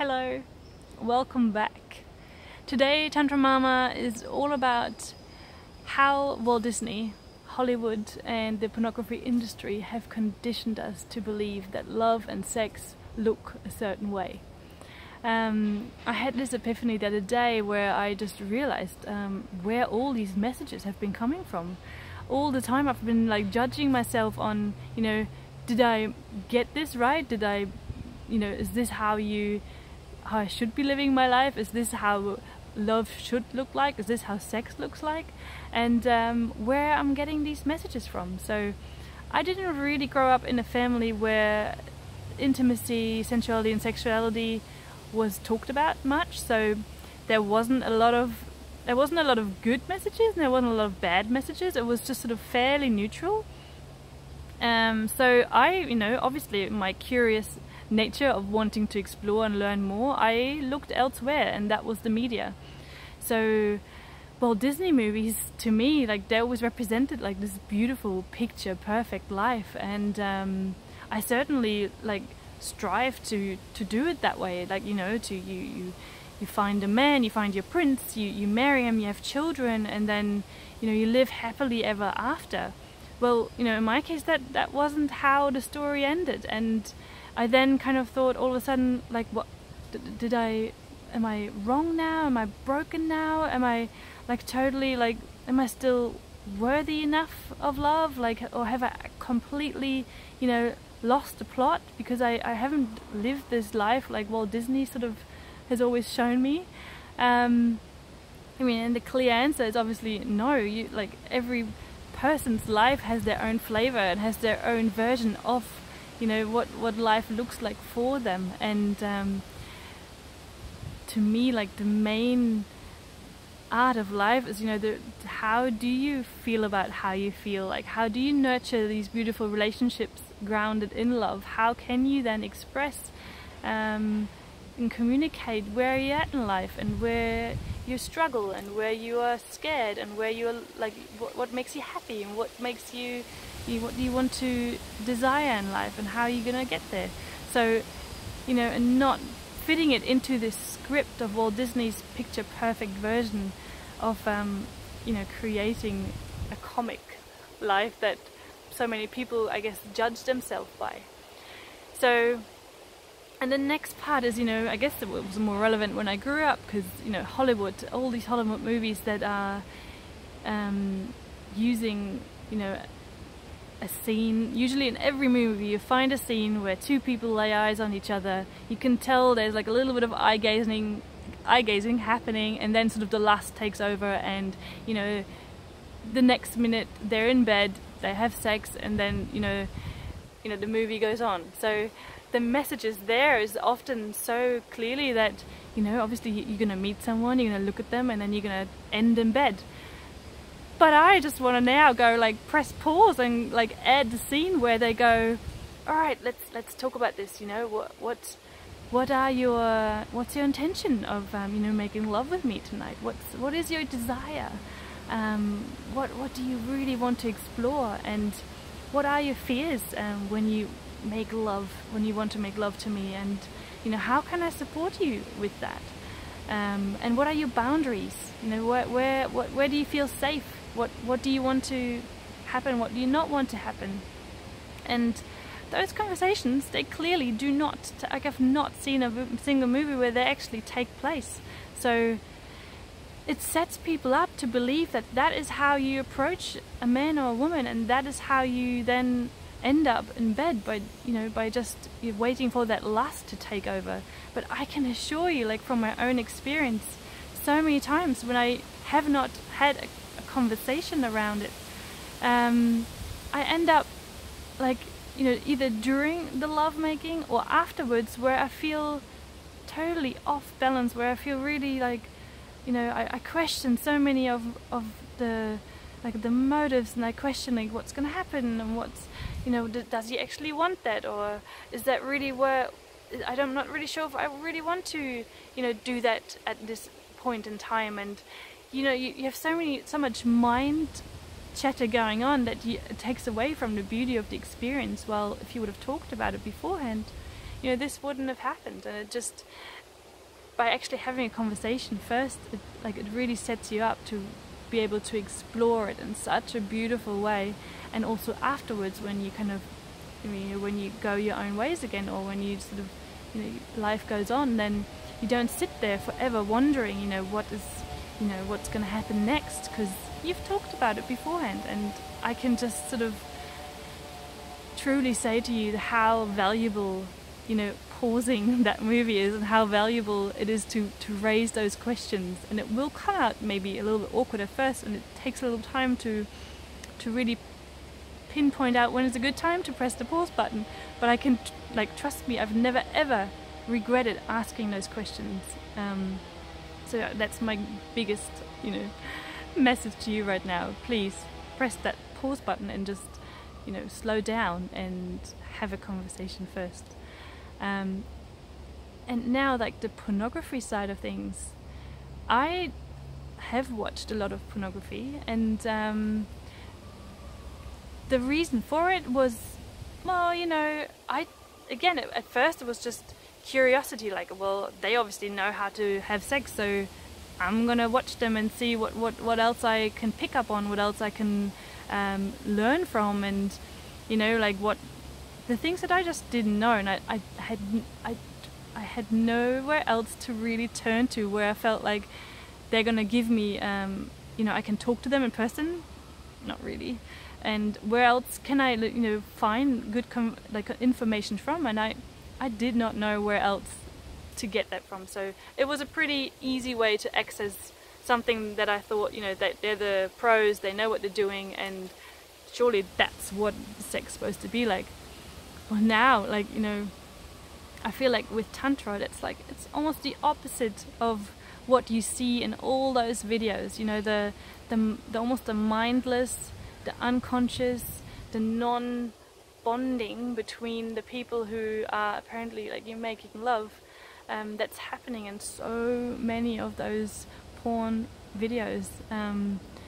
Hello, welcome back. Today Tantra Mama is all about how Walt Disney, Hollywood and the pornography industry have conditioned us to believe that love and sex look a certain way. I had this epiphany the other day where I just realized where all these messages have been coming from. All the time I've been judging myself on, did I get this right? Did I, is this how I should be living my life? Is this how love should look like? Is this how sex looks like? And where I'm getting these messages from. So I didn't really grow up in a family where intimacy, sensuality and sexuality was talked about much, so there wasn't a lot of good messages and there wasn't a lot of bad messages. It was just sort of fairly neutral. So I, obviously my curious nature of wanting to explore and learn more, I looked elsewhere, and that was the media. So Walt Disney movies, to me, they always represented this beautiful picture perfect life, and I certainly strive to do it that way. You find a man, you find your prince, you marry him, you have children, and then you live happily ever after. Well, in my case that wasn't how the story ended, and I then kind of thought all of a sudden, what am I wrong now? Am I broken now? Am I totally am I still worthy enough of love? Or have I completely lost the plot because I haven't lived this life like Walt Disney sort of has always shown me? And the clear answer is obviously no. Every person's life has their own flavor and has their own version of what life looks like for them. And to me, the main art of life is how do you feel about how you feel? How do you nurture these beautiful relationships grounded in love? How can you then express and communicate where you're at in life, and where you struggle, and where you are scared, and where you're what makes you happy, and what makes you what do you want to desire in life, and how are you gonna get there? So and not fitting it into this script of Walt Disney's picture perfect version of creating a comic life that so many people, I guess, judge themselves by. So, and the next part is, I guess it was more relevant when I grew up, because Hollywood, all these Hollywood movies that are using a scene. Usually in every movie you find a scene where two people lay eyes on each other. You can tell there's a little bit of eye gazing happening, and then sort of the lust takes over, and the next minute they're in bed, they have sex, and then the movie goes on. So the messages there is often so clearly that obviously you're gonna meet someone, you're gonna look at them, and then you're gonna end in bed. But I just want to now go press pause and add the scene where they go, all right, let's talk about this. What's your intention of making love with me tonight? What is your desire? What do you really want to explore? And what are your fears when you want to make love to me? And how can I support you with that? And what are your boundaries? Where do you feel safe? What do you want to happen? What do you not want to happen? And those conversations, they clearly do not, I've not seen a single movie where they actually take place. So it sets people up to believe that that is how you approach a man or a woman, and that is how you then end up in bed by just waiting for that lust to take over. But I can assure you, from my own experience, so many times when I have not had a conversation around it, I end up either during the lovemaking or afterwards, where I feel totally off balance, where I feel really I question so many of the the motives, and I question what's gonna happen, and what's does he actually want that, or is that really where I'm not really sure if I really want to do that at this point in time. And you have so much mind chatter going on that it takes away from the beauty of the experience. Well, if you would have talked about it beforehand, this wouldn't have happened, and it just by actually having a conversation first, it really sets you up to be able to explore it in such a beautiful way. And also afterwards, when you kind of, when you go your own ways again, or when you sort of, life goes on, then you don't sit there forever wondering, what's going to happen next, because you've talked about it beforehand. And I can just sort of truly say to you how valuable, pausing that movie is, and how valuable it is to raise those questions. And it will come out maybe a little bit awkward at first, and it takes a little time to really pinpoint out when is a good time to press the pause button. But I can, trust me, I've never ever regretted asking those questions. So that's my biggest, message to you right now. Please press that pause button and just, slow down and have a conversation first. And now, the pornography side of things, I have watched a lot of pornography, and the reason for it was, at first it was just curiosity, well, they obviously know how to have sex, so I'm gonna watch them and see what else I can pick up on, what else I can learn from, and what the things that I just didn't know, and I had nowhere else to really turn to where I felt like they're gonna give me, I can talk to them in person, not really, and where else can I, find good information from, and I did not know where else to get that from. So it was a pretty easy way to access something that I thought, that they're the pros, they know what they're doing, and surely that's what sex is supposed to be like. Well, now, I feel like with Tantra, it's almost the opposite of what you see in all those videos. The almost the mindless, the unconscious, the non-bonding between the people who are apparently you're making love. That's happening in so many of those porn videos.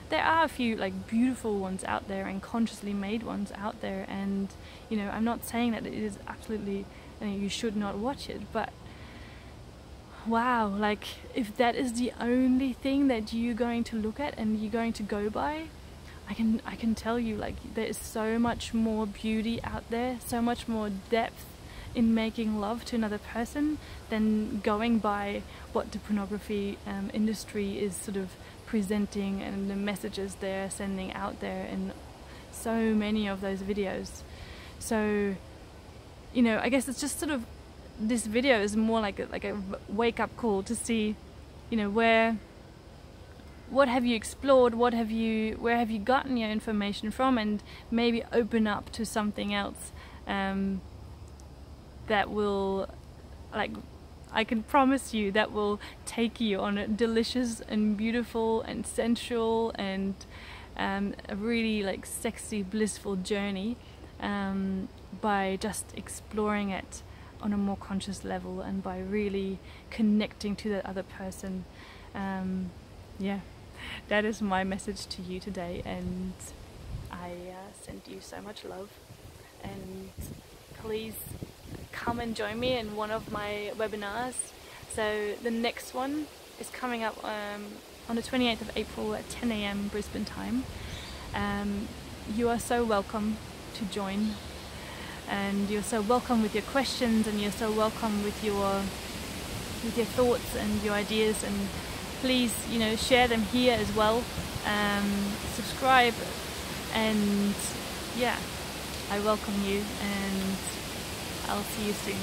There are a few beautiful ones out there and consciously made ones out there, and I'm not saying that it is absolutely, you should not watch it, but wow, if that is the only thing that you're going to look at and you're going to go by, I can tell you there is so much more beauty out there, so much more depth in making love to another person than going by what the pornography industry is sort of presenting and the messages they're sending out there in so many of those videos. So I guess it's just sort of, this video is more like a wake-up call to see, what have you explored, where have you gotten your information from, and maybe open up to something else that will, I can promise you, that will take you on a delicious and beautiful and sensual and a really sexy, blissful journey by just exploring it on a more conscious level, and by really connecting to that other person. Yeah, that is my message to you today, and I send you so much love, and please come and join me in one of my webinars. So the next one is coming up on the 28th of April at 10 AM Brisbane time. You are so welcome to join, and you're so welcome with your questions, and you're so welcome with your thoughts and your ideas, and please share them here as well. Subscribe, and yeah, I welcome you, and I'll see you soon.